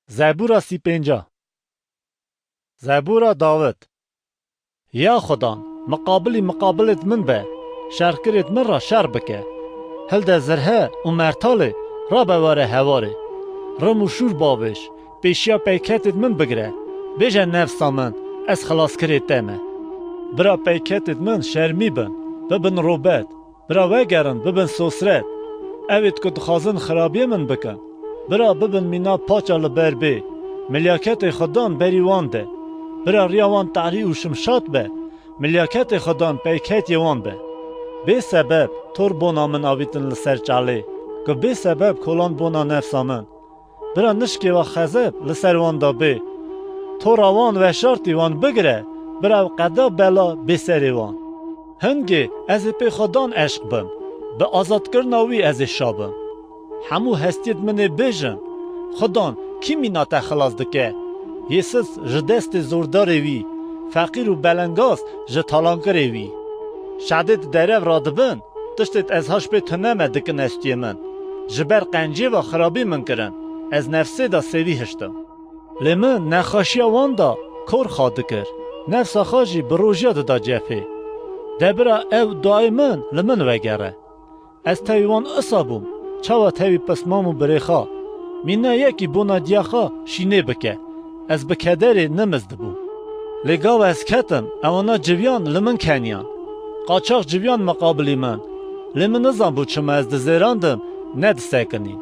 زبور 35 زبور داود. یا خدا مقابلت من به شرکرت من را شر بکه. هل ده زرها و مرتاله را بواره هواره. رم و شور باوش پیشیا پیکتت من بگره. بیجه نفسا من از خلاص کرد دمه. برا پیکتت من شرمی ببن روبت. برا وگرن ببن سوسرت. اوید که دخوازن خرابی من بکن. برا ببن مینا پاچا لبر بی. ملیاکت خدان بریوان ده. برا ریاوان تعری و شمشات به. ملیاکت خدان پیکت یوان به. به سبب تور بونا من آویتن لسر چاله. که به سبب کلان بونا نفسا من. برا نشکی و خزب لسر وان دا به. تور آوان و شارتی وان بگره. برا قدا بلا بسری وان. هنگی از پی خدان عشق بم. به آزاد کرناوی از شابم. همو هستید من بیجن. خدان کی مینات خلاص دکه؟ یسس جدست زورداری وی. فقیر و بلنگاس جتالانکری وی. شدید درو رادبن. تشتید از هاش به تنمه دکن استی من. جبر قنجی و خرابی من کرن. از نفسه دا سوی هشتم. لیمن نخاشی وان دا کور خواهد کر. نفس خاجی بروجیاد دا جفه. دبرا او دائمن لمن وگره. از تایوان اصابم. چاوا تاوی پسمامو بریخا. مینا یکی بونا دیاخا شینه بکه. از بکدری نمزد بو. لگاو از کتم اوانا جویان لمن کنیان. قاچاق جویان مقابلی من. لمن نزان بود چما از دزیراندم ند سکنین.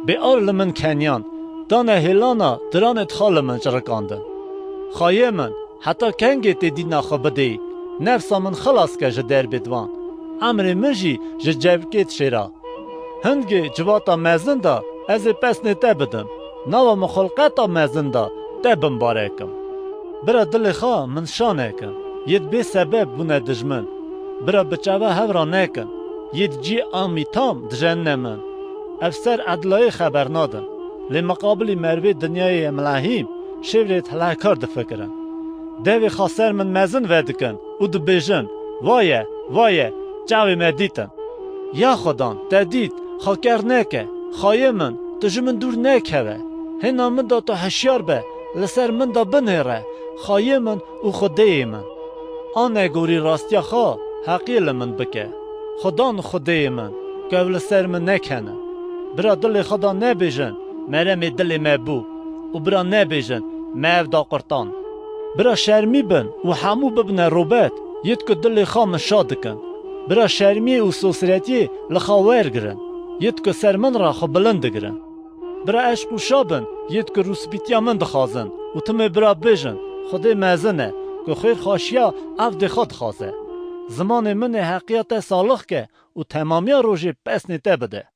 به آر لمن کنیان. دانه هیلانا دران اتخال من چرکاندن. خواهی من حتی کنگی تیدی ناخو بدهی. نفسا من خلاص که جدر بدوان. امر منجی ججبکیت شیرا. هنگی جواتا مزن دا از پس نته بدم. ناو مخلقتا مزن دا تبم بارکم. برا دل خواه من شانه کن. ید بی سبب بونه دجمن. برا بچاوه هورا نکن. ید جی آمی تام دجن من. افسر عدلای خبر نادن. لی مقابل مروی دنیای ملاهیم شورت هلاکار دفکرن. دوی خاسر من مزن ودکن او دو بیجن. وایه جاوی مدیتن. یا خدان تدید خاکر نکه. خواهی من تجو من دور نکه. هنا من دا تو هشیار به. لسر من دا بنهره. خواهی من او خوده من. آنه گوری راستیا خواه حقیل من بکه. خدان خوده من. که لسر من نکنه. برا دل خدا نبیجن. مرم دل مبو. و برا نبیجن. مو دا قرطان. برا شرمی بن و همو ببنه روبت. ید که دل خواه من شادکن. برا شرمی و سوسریتی لخاور گرن. ید که سر من را خو بلند گرن. برا عشق و شابن. ید که روسپیتیا من دخوازن. و تمه برا بیجن. خود مزنه. که خیر خاشیا اف دخواد خوازه. زمان من حقیقت سالخ که و تمامیا روژی پس نیته بده.